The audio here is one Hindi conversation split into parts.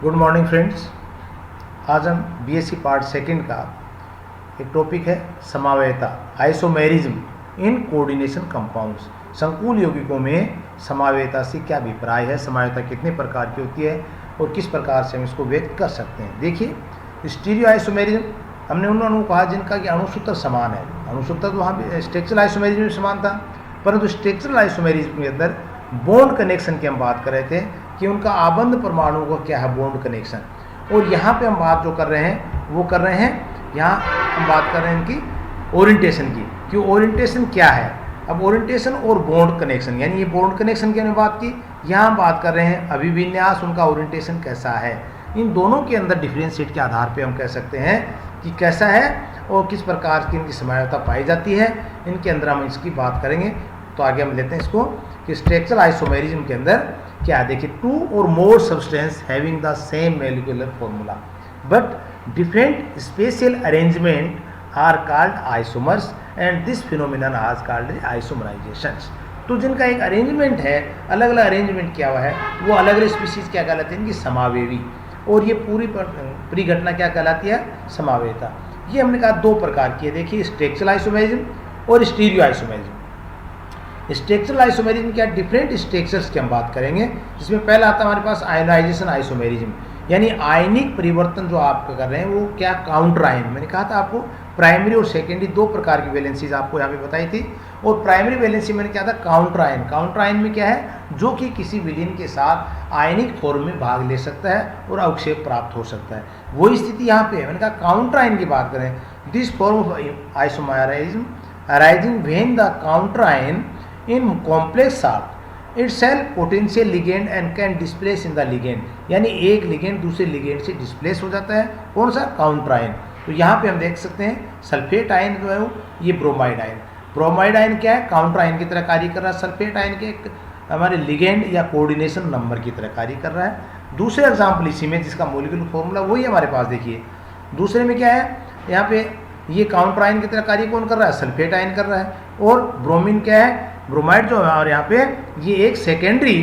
Good morning friends. आज हम बीएससी पार्ट सेकंड का एक टॉपिक है समावेयता, आइसोमेरिज्म इन कोऑर्डिनेशन कंपाउंड्स। संकुल यौगिकों में समावेयता से क्या अभिप्राय है, समावेयता कितने प्रकार की होती है और किस प्रकार से हम इसको व्यक्त कर सकते हैं। देखिए, स्टीरियो आइसोमेरिज्म हमने उन अणुओं को कहा जिनका कि अणुसूत्र समान है। अणुसूत्र तो वहाँ भी स्ट्रक्चरल आइसोमेरिज्म में समान था, परंतु स्ट्रक्चरल आइसोमेरिज्म के अंदर बॉन्ड कनेक्शन की हम बात कर रहे थे कि उनका आबंध परमाणुओं का क्या है, बॉन्ड कनेक्शन। और यहाँ पे हम बात जो कर रहे हैं वो कर रहे हैं, यहाँ हम बात कर रहे हैं इनकी ओरिएंटेशन की, कि ओरिएंटेशन क्या है। अब ओरिएंटेशन और बॉन्ड कनेक्शन, यानी ये बॉन्ड कनेक्शन की हमने बात की, यहाँ हम बात कर रहे हैं अभिविन्यास, उनका ओरिएंटेशन कैसा है। इन दोनों के अंदर डिफरेंशिएट के आधार पे हम कह सकते हैं कि कैसा है और किस प्रकार की इनकी समावेयता पाई जाती है। इनके अंदर हम इसकी बात करेंगे। तो आगे हम लेते हैं इसको कि स्ट्रक्चरल आइसोमेरिज्म के अंदर क्या है। देखिए, टू और more substances having the same molecular formula but different spatial arrangement are called isomers and this phenomenon is called isomerisations. तो जिनका एक अरेंजमेंट है, अलग अलग अरेंजमेंट किया हुआ है, वो अलग अलग स्पीशीज क्या कहलाती है, इनकी समावेवी। और ये पूरी घटना क्या कहलाती है, समावेयता। ये हमने कहा दो प्रकार की है। देखिए, स्ट्रक्चरल आइसोमेरिज्म और स्टीरियो आइसोमेरिज्म। स्ट्रक्चरल आइसोमेरिज्म क्या, डिफरेंट स्ट्रक्चर्स की हम बात करेंगे, जिसमें पहला आता है हमारे पास आयनाइजेशन आइसोमेरिज्म, यानी आयनिक परिवर्तन जो आप कर रहे हैं वो क्या, काउंटर आयन। मैंने कहा था आपको प्राइमरी और सेकेंडरी दो प्रकार की वैलेंसीज आपको यहाँ पे बताई थी। और प्राइमरी वैलेंसी मैंने क्या था, काउंटर आयन। काउंटर आयन में क्या है, जो कि किसी विलीन के साथ आयनिक फॉर्म में भाग ले सकता है और अवक्षेप प्राप्त हो सकता है। वही स्थिति यहाँ पे है। मैंने कहा काउंटर आयन की बात करें, this form of isomerism arising when the counter ion in complex salt itself potential ligand and can displace in the ligand, यानी एक लिगेंड दूसरे लिगेंड से डिस्प्लेस हो जाता है। कौन सा, काउंटर आयन। तो यहाँ पे हम देख सकते हैं सल्फेट आयन जो है वो, ये ब्रोमाइड आयन। ब्रोमाइड आयन क्या है, काउंटर आयन की तरह कार्य कर रहा है। सल्फेट आयन के हमारे लिगेंड या कोऑर्डिनेशन नंबर की तरह कार्य कर रहा है। दूसरे एग्जाम्पल इसी में जिसका मॉलिक्यूलर फॉर्मूला वही हमारे पास। देखिए, दूसरे में क्या है, यहाँ पे ये काउंटर आयन की तरह कार्य कौन कर रहा है, सल्फेट आयन कर रहा है। और ब्रोमीन क्या है, ब्रोमाइड जो है, और यहाँ पे ये एक सेकेंडरी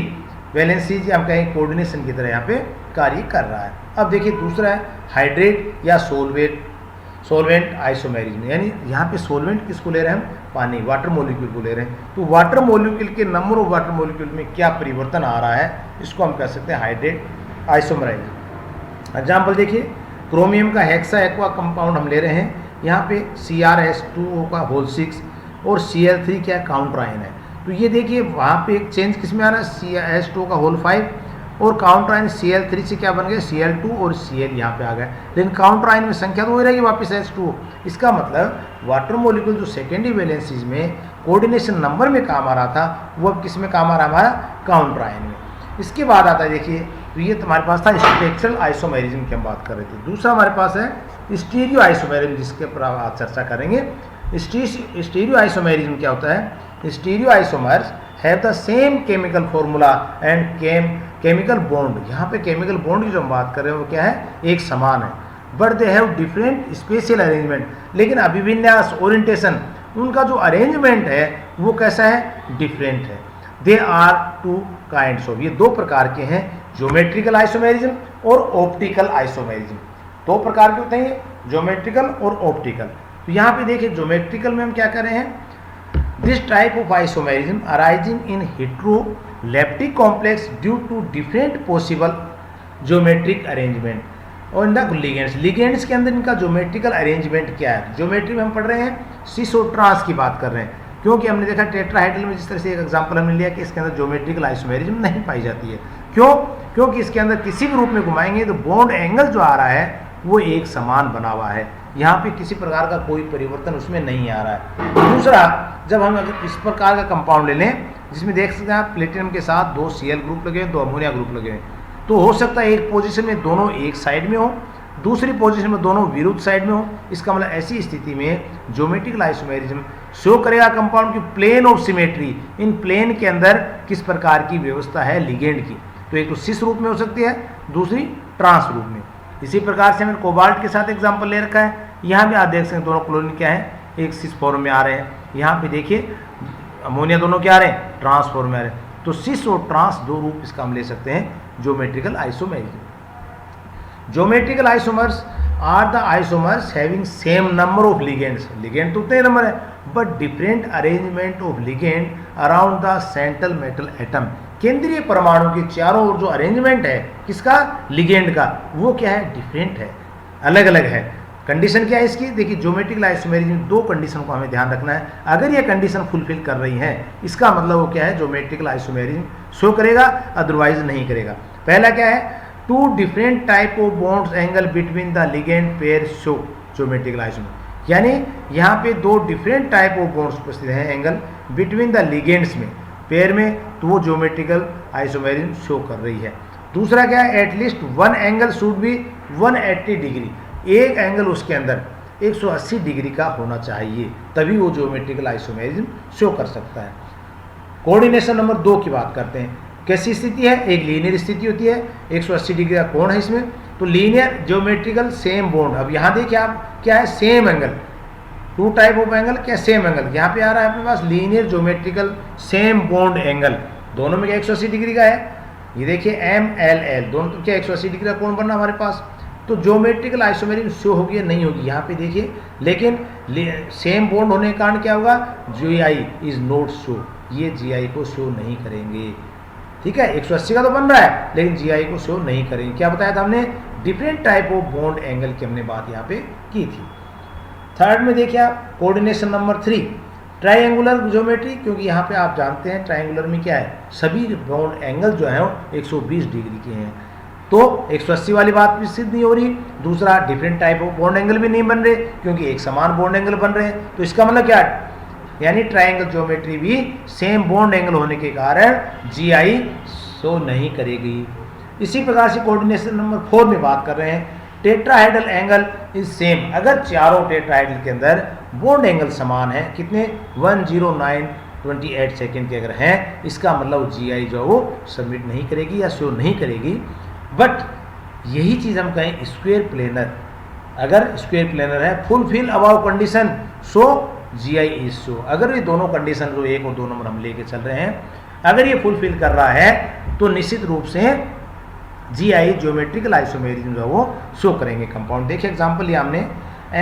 वैलेंसी हम कहें कोऑर्डिनेशन की तरह यहाँ पे कार्य कर रहा है। अब देखिए, दूसरा है हाइड्रेट या सोलवेंट आइसोमेरिज्म, यानी यहाँ पे सोलवेंट किसको ले रहे हैं हम, पानी, वाटर मॉलिक्यूल को ले रहे हैं। तो वाटर मॉलिक्यूल के नंबर ऑफ वाटर मॉलिक्यूल में क्या परिवर्तन आ रहा है, इसको हम कह सकते हैं हाइड्रेट आइसोमेरिज्म। एग्जाम्पल देखिए, क्रोमियम का हेक्सा एक्वा कंपाउंड हम ले रहे हैं, यहाँ पे CrH2O का होल 6 और Cl3 क्या काउंटर आयन है। तो ये देखिए, वहाँ पे एक चेंज किस में आ रहा है, CH2O का होल 5 और काउंटर आयन Cl3 से क्या बन गया, Cl2 और Cl यहाँ पे आ गया। लेकिन काउंटर आयन में संख्या तो वही रहेगी वापस H2O। इसका मतलब वाटर मॉलिक्यूल जो सेकेंडरी वैलेंसीज में कोऑर्डिनेशन नंबर में काम आ रहा था, वो अब किस में काम आ रहा है, हमारा काउंटर आयन में। इसके बाद आता है, देखिए, तो ये हमारे पास था स्ट्रक्चरल आइसोमेरिज्म की हम बात कर रहे थे। दूसरा हमारे पास है स्टीरियो आइसोमेरिज्म, जिसके ऊपर आज चर्चा करेंगे। स्टीरियो आइसोमेरिज्म क्या होता है, stereo isomers have the same chemical formula and chemical bond. यहाँ पे केमिकल बॉन्ड की जो हम बात कर रहे हैं वो क्या है, एक समान है, but they have different spatial arrangement. लेकिन अभिविन्यास, ओरिएंटेशन, उनका जो अरेंजमेंट है वो कैसा है, डिफरेंट है। They are two kinds of, ये दो प्रकार के हैं, ज्योमेट्रिकल आइसोमेरिज्म और ऑप्टिकल आइसोमेरिज्म। दो प्रकार के होते हैं ये, ज्योमेट्रिकल और ऑप्टिकल। तो यहाँ पे देखिए, ज्योमेट्रिकल में हम क्या कर रहे हैं, this type of isomerism arising in heteroleptic complex due to different possible geometric arrangement. और इन द लिगेंड्स के अंदर इनका ज्योमेट्रिकल अरेंजमेंट क्या है। ज्योमेट्री में हम पढ़ रहे हैं सिस और ट्रांस की बात कर रहे हैं, क्योंकि हमने देखा टेट्राहाइड्रल में जिस तरह से एक एग्जांपल हमने लिया कि इसके अंदर ज्योमेट्रिकल आइसोमेरिज्म नहीं पाई जाती है। क्यों, क्योंकि इसके अंदर किसी भी रूप में घुमाएंगे तो बॉन्ड एंगल जो आ रहा है वो एक समान बना हुआ है। यहाँ पे किसी प्रकार का कोई परिवर्तन उसमें नहीं आ रहा है। दूसरा, जब हम अगर इस प्रकार का कंपाउंड ले लें जिसमें देख सकते हैं आप प्लेटिनम के साथ 2 Cl ग्रुप लगे हैं, 2 अमोनिया ग्रुप लगे हैं, तो हो सकता है एक पोजीशन में दोनों एक साइड में हो, दूसरी पोजीशन में दोनों विरुद्ध साइड में हो। इसका मतलब ऐसी स्थिति में ज्योमेट्रिकल आइसोमेरिज्म शो करेगा कंपाउंड की plane of symmetry, in plane के अंदर किस प्रकार की व्यवस्था है लिगेंड की। तो एक तो सिस रूप में हो सकती है, दूसरी ट्रांस रूप में। इसी प्रकार से हमने कोबाल्ट के साथ एग्जांपल ले रखा है। यहाँ भी आप देख सकते हैं दोनों क्लोरीन क्या है, एक सिस फॉर्म में आ रहे हैं। यहाँ पे देखिए अमोनिया दोनों क्या आ रहे हैं, ट्रांस फॉर्म में आ रहे हैं। तो सिस और ट्रांस दो रूप इसका हम ले सकते हैं geometrical isomerism. Geometrical isomers are the isomers having same number of ligands, ligand तो उतने नंबर है, but different arrangement of ligand around the central metal atom, केंद्रीय परमाणु के चारों ओर जो अरेंजमेंट है किसका, लिगेंड का, वो क्या है, डिफरेंट है, अलग अलग है। कंडीशन क्या है इसकी, देखिए ज्योमेट्रिकल आइसोमेरिज्म में दो कंडीशन को हमें ध्यान रखना है। अगर ये कंडीशन फुलफिल कर रही है इसका मतलब वो क्या है, ज्योमेट्रिकल आइसोमेरिज्म शो करेगा, अदरवाइज नहीं करेगा। पहला क्या है, two different type of bonds angle between the ligand pair show geometrical isomerism, यानी यहाँ पे दो डिफरेंट टाइप ऑफ बॉन्ड्स उपस्थित हैं एंगल बिटवीन द लिगेंड्स में, पेयर में, तो वो ज्योमेट्रिकल आइसोमेरिज्म शो कर रही है। दूसरा क्या है, at least one angle should be 180 degree, एक एंगल उसके अंदर 180 डिग्री का होना चाहिए, तभी वो ज्योमेट्रिकल आइसोमेरिज्म शो कर सकता है। कोऑर्डिनेशन नंबर 2 की बात करते हैं। कैसी स्थिति है, एक लीनियर स्थिति होती है, 180 डिग्री का कोण है इसमें, तो लीनियर ज्योमेट्रिकल सेम बॉन्ड। अब यहाँ देखिए आप क्या है, same angle, two type of angle, क्या सेम एंगल, यहाँ पे आ रहा है अपने पास linear geometrical same bond angle, दोनों में क्या 180 डिग्री का है, ये देखिए MLL, दोनों तो क्या 180 डिग्री का कोण बनना हमारे पास, तो ज्योमेट्रिकल आइसोमेरिज्म शो होगी या नहीं होगी, यहाँ पे देखिए, लेकिन सेम बॉन्ड होने के कारण क्या होगा, GI इज नॉट शो, ये GI को शो नहीं करेंगे, ठीक है, 180 का तो बन रहा है लेकिन GI को शो नहीं करेंगे। क्या बताया था हमने, different type of bond angle की हमने बात यहाँ पे की थी। थर्ड में देखिए आप कोऑर्डिनेशन नंबर 3, ट्रायंगुलर ज्योमेट्री, क्योंकि यहाँ पे आप जानते हैं ट्रायंगुलर में क्या है, सभी बॉन्ड एंगल जो है 120 डिग्री के हैं, तो 180 वाली बात भी सिद्ध नहीं हो रही। दूसरा, different type of bond angle भी नहीं बन रहे क्योंकि एक समान बॉन्ड एंगल बन रहे हैं, तो इसका मतलब क्या है, यानी ट्रायंगल ज्योमेट्री भी सेम बॉन्ड एंगल होने के कारण GI शो नहीं करेगी। इसी प्रकार से कोऑर्डिनेशन नंबर 4 में बात कर रहे हैं, टेट्राहेड्रल एंगल इज सेम, अगर चारों टेट्राहेड्रल के अंदर बॉन्ड एंगल समान है, कितने 109.28 सेकेंड के अगर हैं, इसका मतलब GI जो वो सबमिट नहीं करेगी या शो नहीं करेगी। बट यही चीज़ हम कहें स्क्वायर प्लेनर, अगर स्क्वायर प्लेनर है, fulfil above condition so GI is show, अगर ये दोनों कंडीशन जो 1 और 2 नंबर हम लेके चल रहे हैं, अगर ये फुलफिल कर रहा है तो निश्चित रूप से GI ज्योमेट्रिकल आइसोमेरिज्म जो वो शो करेंगे कंपाउंड। देखिए एग्जांपल लिया हमने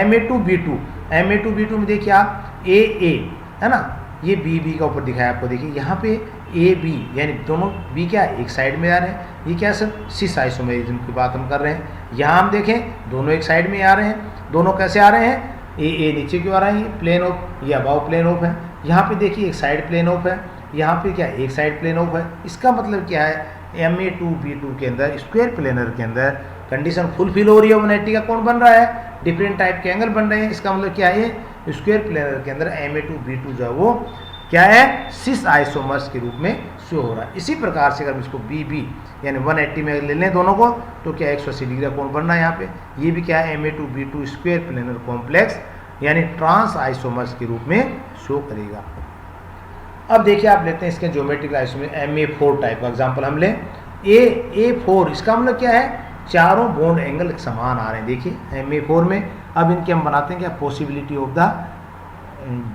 Ma2B2, Ma2B2 में देखिए आप AA है ना, ये BB का ऊपर दिखाया आपको, देखिए यहाँ पे AB यानी दोनों B क्या है, एक साइड में आ रहे हैं, ये क्या सर, सिस आइसोमेरिज्म की बात हम कर रहे हैं। यहाँ हम देखें दोनों एक साइड में आ रहे हैं, दोनों कैसे आ रहे हैं, AA नीचे क्यों आ रहा है, प्लेन ऑफ, ये अबाव प्लेन ऑफ है, यहाँ पे देखिए एक साइड प्लेन ऑफ है, यहाँ पे क्या एक साइड प्लेन ऑफ है। इसका मतलब क्या है, Ma2B2 के अंदर स्क्वायर प्लेनर के अंदर कंडीशन फुलफिल हो रही है, 180 का कोण बन रहा है, डिफरेंट टाइप के एंगल बन रहे हैं, इसका मतलब क्या है, स्क्वायर प्लेनर के अंदर Ma2B2 जो है वो क्या है, सिस आइसोमर्स के रूप में शो हो रहा है। इसी प्रकार से अगर हम इसको BB यानी 180 में ले लें दोनों को, तो क्या 180 डिग्री का कोण बनना है यहाँ पे, ये भी क्या है, Ma2B2 स्क्वायर प्लेनर कॉम्प्लेक्स यानी ट्रांस आइसोमर्स के रूप में शो करेगा। अब देखिए आप लेते हैं इसके ज्योमेट्रिकल आइसोमर Ma4 टाइप का एग्जांपल हम लें, A4, इसका मतलब क्या है, चारों बॉन्ड एंगल समान आ रहे हैं। देखिए Ma4 में अब इनके हम बनाते हैं क्या, पॉसिबिलिटी ऑफ द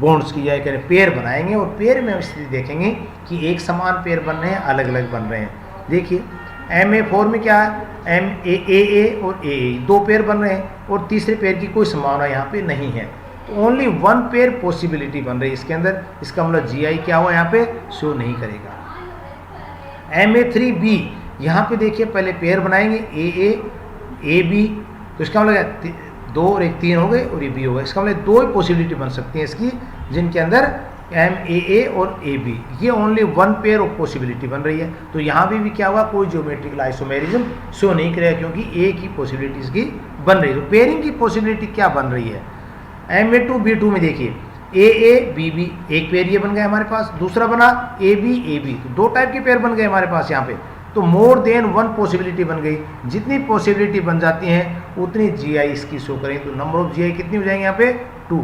बॉन्ड्स की, या करें पेयर बनाएंगे, और पेयर में हम स्थिति देखेंगे कि एक समान पेयर बन रहे हैं, अलग अलग बन रहे हैं। देखिए Ma4 में क्या है, AA और AA दो पेयर बन रहे हैं, और तीसरे पेयर की कोई संभावना यहाँ पे नहीं है, तो ओनली वन पेयर पॉसिबिलिटी बन रही है इसके अंदर, इसका मतलब GI क्या हुआ यहाँ पे, शो नहीं करेगा। Ma3B, यहाँ पे देखिए पहले पेयर बनाएंगे AA AB, तो इसका मतलब 2 और 1 3 हो गए और ये B हो गए, इसका मतलब 2 ही पॉसिबिलिटी बन सकती है इसकी, जिनके अंदर MAA और AB, ये only one pair of possibility बन रही है। तो यहाँ भी क्या हुआ, कोई ज्योमेट्रिकल आइसोमेरिज्म शो नहीं करेगा क्योंकि एक ही पॉसिबिलिटी इसकी बन रही है। तो पेयरिंग की पॉसिबिलिटी क्या बन रही है, Ma2B2 में देखिए AABB एक पेयर ये बन गया हमारे पास, दूसरा बना ABAB, तो 2 टाइप के पेयर बन गए हमारे पास यहाँ पे, तो मोर देन वन पॉसिबिलिटी बन गई। जितनी पॉसिबिलिटी बन जाती हैं उतनी GI इसकी शो करेंगे, तो नंबर ऑफ GI कितनी हो जाएंगे यहाँ पे 2।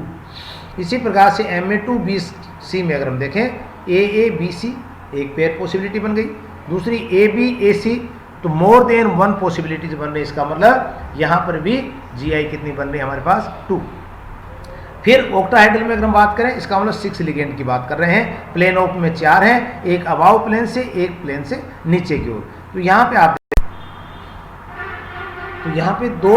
इसी प्रकार से Ma2BC में अगर हम देखें AABC एक पेयर पॉसिबिलिटी बन गई, दूसरी ABAC, तो मोर देन वन पॉसिबिलिटीज बन रही है, इसका मतलब यहाँ पर भी GI कितनी बन रही है हमारे पास 2। फिर ऑक्टाहेड्रल में अगर हम बात करें, इसका मतलब 6 लिगेंड की बात कर रहे हैं, प्लेन ऑफ में 4 हैं, एक अबाव प्लेन से, एक प्लेन से नीचे की ओर। तो यहाँ पे आप तो यहाँ पे 2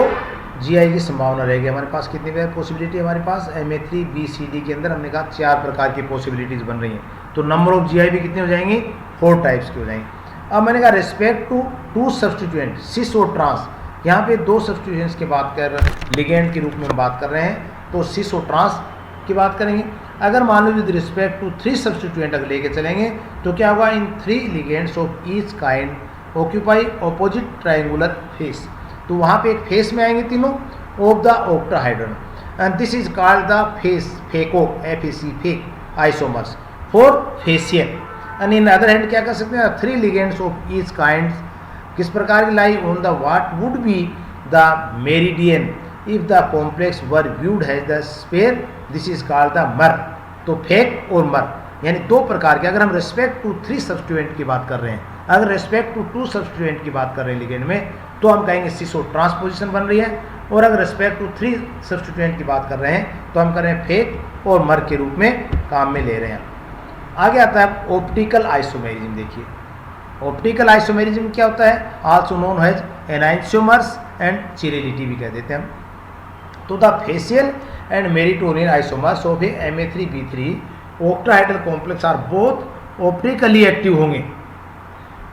GI की संभावना रहेगी। हमारे पास कितनी पॉसिबिलिटी है हमारे पास MA3BCD के अंदर हमने कहा 4 प्रकार की पॉसिबिलिटीज़ बन रही हैं। तो नंबर ऑफ GI भी कितनी हो जाएंगी 4 टाइप्स की हो जाएंगी। अब मैंने कहा रिस्पेक्ट टू 2 सब्सटीट्यूएंट सिस और ट्रांस, यहाँ पे 2 सब्सटीट्यूएंट्स की बात कर लिगेंड के रूप में हम बात कर रहे हैं, तो सिस और ट्रांस की बात करेंगे। अगर मान लो विद रिस्पेक्ट टू 3 सब्सटीट्यूएंट अगर लेके चलेंगे तो क्या होगा, in 3 ligands of each kind occupy opposite triangular face, तो वहाँ पे एक फेस में आएंगे तीनों of the octahedron and this is called the face fac FAC fac isomers for facial. And in other hand क्या कर सकते हैं 3 लिगेंड्स ऑफ ईच काइंड किस प्रकार की lie on the what would be the meridian if the complex were viewed has the sphere, this is called the mer. तो फेक और मर यानी 2 प्रकार के। अगर हम रिस्पेक्ट टू 3 सब्सटीट्यूएंट की बात कर रहे हैं, अगर रिस्पेक्ट टू 2 सब्सटीट्यूएंट की बात कर रहे हैं लिगेंड में, तो हम कहेंगे सिस और ट्रांस पोजीशन बन रही है। और अगर रिस्पेक्ट टू 3 सब्सटीट्यूएंट की बात कर रहे हैं तो हम कर रहे हैं फेक और मर के रूप में काम में ले रहे हैं। आगे आता है ऑप्टिकल आइसोमेरिज्म। देखिए ऑप्टिकल आइसोमेरिज्म क्या होता है, also known as enantiomers and chirality भी कह देते हैं हम। तो the facial and meridional isomers of MA3B3 octahedral complex are both optically active होंगे,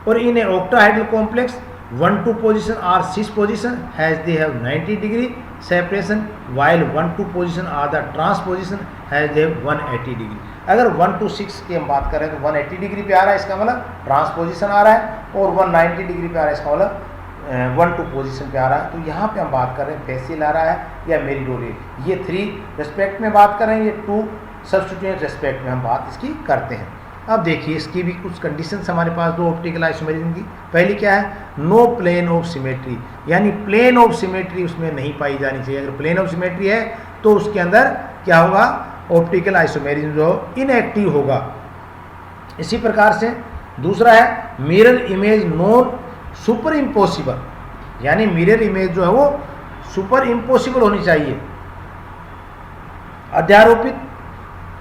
और in octahedral complex 1-2 position are cis position has they have 90 degree separation, while 1-2 position are the trans position has they have 180 degree. अगर 1-6 की हम बात करें तो 180 डिग्री पे आ रहा है, इसका मतलब ट्रांस पोजीशन आ रहा है, और 190 डिग्री पे आ रहा है, इसका मतलब 1-2 पोजीशन पे आ रहा है। तो यहाँ पे हम बात कर रहे हैं फेसियल आ रहा है या मेरिडोनियल। ये 3 रेस्पेक्ट में बात कर रहे हैं, ये 2 सब्सटीट्यूएंट रेस्पेक्ट में हम बात इसकी करते हैं। अब देखिए इसकी भी कुछ कंडीशंस हमारे पास 2 ऑप्टिकल आइसोमेरिज्म की। पहली क्या है, नो प्लेन ऑफ सिमेट्री, यानी प्लेन ऑफ सिमेट्री उसमें नहीं पाई जानी चाहिए। अगर प्लेन ऑफ सिमेट्री है तो उसके अंदर क्या होगा, ऑप्टिकल आइसोमेरिज्म जो इनएक्टिव होगा। इसी प्रकार से दूसरा है mirror image non super impossible, यानी मिरर इमेज जो है वो सुपर इम्पॉसिबल होनी चाहिए, अध्यारोपित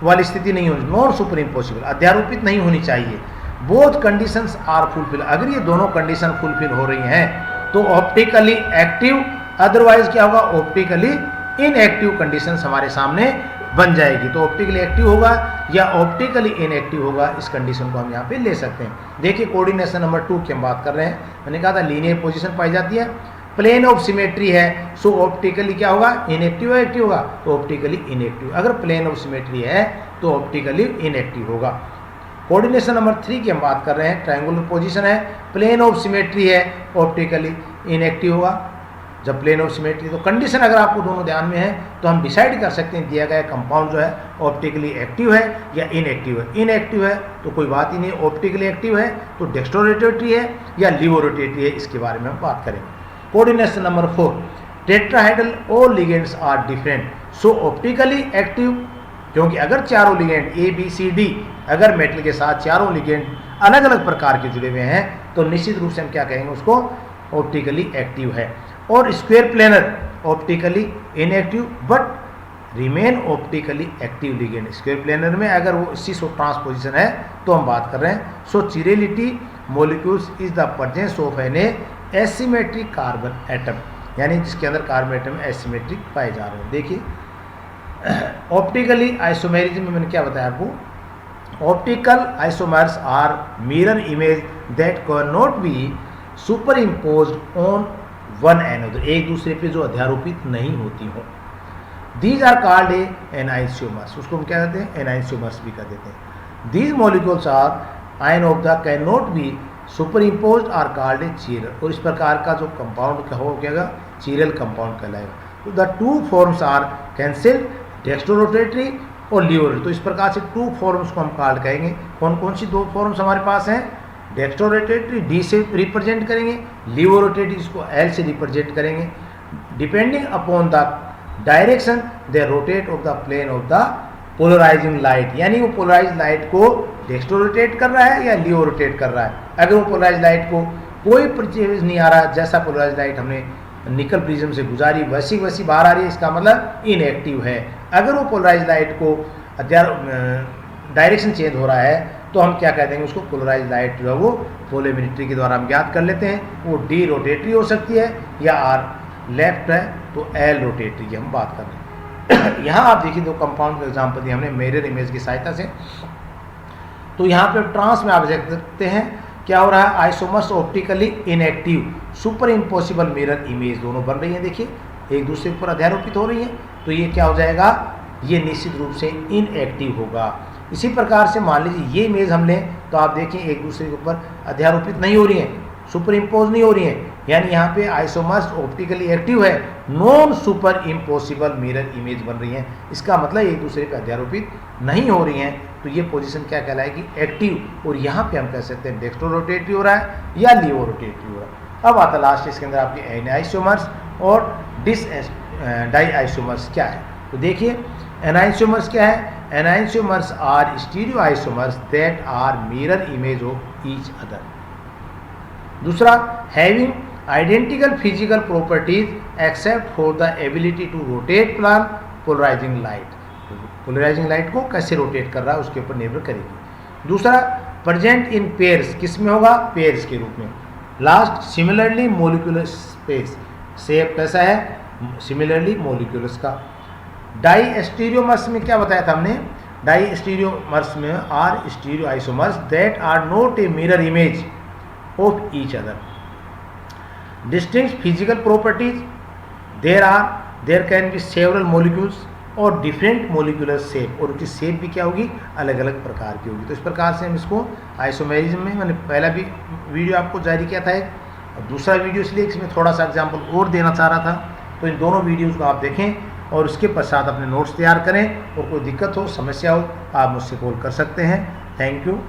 वाली स्थिति नहीं होनी, नॉन सुपर इम्पॉसिबल, अध्यारोपित नहीं होनी चाहिए। बोथ कंडीशंस आर फुलफिल, अगर ये दोनों कंडीशन फुलफिल हो रही हैं तो ऑप्टिकली एक्टिव, अदरवाइज क्या होगा, ऑप्टिकली इनएक्टिव कंडीशंस हमारे सामने बन जाएगी। तो ऑप्टिकली एक्टिव होगा या ऑप्टिकली इनएक्टिव होगा, इस कंडीशन को हम यहाँ पे ले सकते हैं। देखिए कोऑर्डिनेशन नंबर 2 की हम बात कर रहे हैं, मैंने कहा था लीनियर पोजीशन पाई जाती है, प्लेन ऑफ सिमेट्री है, सो ऑप्टिकली क्या होगा, इनएक्टिव या एक्टिव होगा, तो ऑप्टिकली इनएक्टिव। अगर प्लेन ऑफ सिमेट्री है तो ऑप्टिकली इनएक्टिव होगा। कोऑर्डिनेशन नंबर 3 की हम बात कर रहे हैं, ट्रायंगुलर पोजीशन है, प्लेन ऑफ सिमेट्री है, ऑप्टिकली इनएक्टिव होगा जब प्लेन ऑफ सिमेट्री। तो कंडीशन अगर आपको दोनों ध्यान में है तो हम डिसाइड कर सकते हैं दिया गया कंपाउंड जो है ऑप्टिकली एक्टिव है या इनएक्टिव है। इनएक्टिव है तो कोई बात ही नहीं, ऑप्टिकली एक्टिव है तो डेक्स्ट्रोरोटेटरी है या लिवोरोटेटरी है, इसके बारे में हम बात करेंगे। Coordination number 4, tetrahedral all ligands are different, so optically active, क्योंकि अगर चारों लिगेंड ABCD अगर मेटल के साथ चारों लिगेंड अलग अलग प्रकार के जुड़े हुए हैं तो निश्चित रूप से हम क्या कहेंगे, उसको ऑप्टिकली एक्टिव है। और square planar optically inactive but remain optically active ligand. Square planar में अगर वो सिस और ट्रांस पोजीशन है तो हम बात कर रहे हैं। So chirality molecules is the presence of an asymmetric carbon atom, यानी जिसके अंदर कार्बन एटम एसिमेट्रिक पाए जा रहे हैं। देखिए ऑप्टिकली आइसोमेरिज्म में मैंने क्या बताया आपको, optical isomers are mirror image that can not be superimposed on one another, एक दूसरे पे जो अध्यारोपित नहीं होती हो। दीज आर कॉल्ड एनाइंशियोमर्स, उसको हम क्या कहते हैं, एनाइंशियोमर्स भी कह देते हैं। These molecules are ion of the can not be superimposed are called a chiral, और इस प्रकार का जो कंपाउंड हो क्या चीरल कंपाउंड कहलाएगा। तो the 2 forms are cancelled, dextrorotatory और लिवोरोटेटरी। तो इस प्रकार से 2 फॉर्म्स को हम कॉल्ड कहेंगे। कौन कौन सी 2 फॉर्म्स हमारे पास हैं, डेक्स्ट्रोरोटेटरी D से रिप्रेजेंट करेंगे, लिवोरोटेटरी इसको L से रिप्रेजेंट करेंगे। Depending upon the direction they rotate of the plane of the polarising light, यानी वो पोलराइज लाइट को डेक्स्ट्रोरोटेट कर रहा है या लिवोरोटेट कर रहा है। अगर वो पोलराइज लाइट को कोई प्रचेज नहीं आ रहा, जैसा पोलराइज लाइट हमने निकल प्रिज्म से गुजारी वैसी वैसी बाहर आ रही है, इसका मतलब इनएक्टिव है। अगर वो पोलराइज लाइट को डायरेक्शन चेंज हो रहा है तो हम क्या कह देंगे, उसको पोलराइज लाइट जो है वो पोलोमेट्री के द्वारा हम ज्ञात कर लेते हैं। वो D रोटेटरी हो सकती है या R लेफ्ट है तो एल रोटेटरी की हम बात कर रहे हैं। यहाँ आप देखिए दो कंपाउंड का एग्जाम्पल दिया हमने मिरर इमेज की सहायता से। तो यहाँ पे ट्रांस में आप देख सकते हैं क्या हो रहा है, isomers optically inactive super impossible mirror image दोनों बन रही हैं, देखिए एक दूसरे के ऊपर अध्यारोपित हो रही हैं, तो ये क्या हो जाएगा, ये निश्चित रूप से इनएक्टिव होगा। इसी प्रकार से मान लीजिए ये इमेज हम लें तो आप देखें एक दूसरे के ऊपर अध्यारोपित नहीं हो रही हैं, सुपर इम्पोज नहीं हो रही हैं, यानी यहाँ पे आइसोमर्स ऑप्टिकली एक्टिव है, non super impossible mirror image बन रही हैं। इसका मतलब एक दूसरे पे अध्यारोपित नहीं हो रही हैं, तो ये पोजीशन क्या कहलाएगी, एक्टिव। और यहाँ पे हम कह सकते हैं डेक्स्ट्रो रोटेटरी हो रहा है या लियो रोटेटरी हो रहा है। अब आता लास्ट इसके अंदर आपके एनाइसोमर्स और डाई आइसोमर्स क्या है। तो देखिए एनाइसोमर्स क्या है, enantiomers are stereo isomers that are mirror image of each other. दूसरा, having identical physical properties except for the ability to rotate plane polarizing light. Polarizing light को कैसे रोटेट कर रहा है उसके ऊपर निर्भर करेगी। दूसरा, प्रेजेंट इन पेयर्स, किस में होगा, पेयर्स के रूप में। Last, similarly molecular space, shape कैसा है, सिमिलरली मोलिकुलस का। डाई स्टीरियोमर्स में क्या बताया था हमने, डाई स्टीरियोमर्स में are stereo isomers that are not a mirror image of each other. Distinct physical properties, there can be several molecules और डिफरेंट मोलिकुलर शेप, और उनकी शेप भी क्या होगी, अलग अलग प्रकार की होगी। तो इस प्रकार से हम इसको आइसोमेरिज्म में, मैंने पहला भी वीडियो आपको जारी किया था एक, और दूसरा वीडियो इसलिए इसमें थोड़ा सा एग्जाम्पल और देना चाह रहा था। तो इन दोनों वीडियोज़ को आप देखें और उसके पश्चात अपने नोट्स तैयार करें, और कोई दिक्कत हो, समस्या हो, आप मुझसे कॉल कर सकते हैं। Thank you.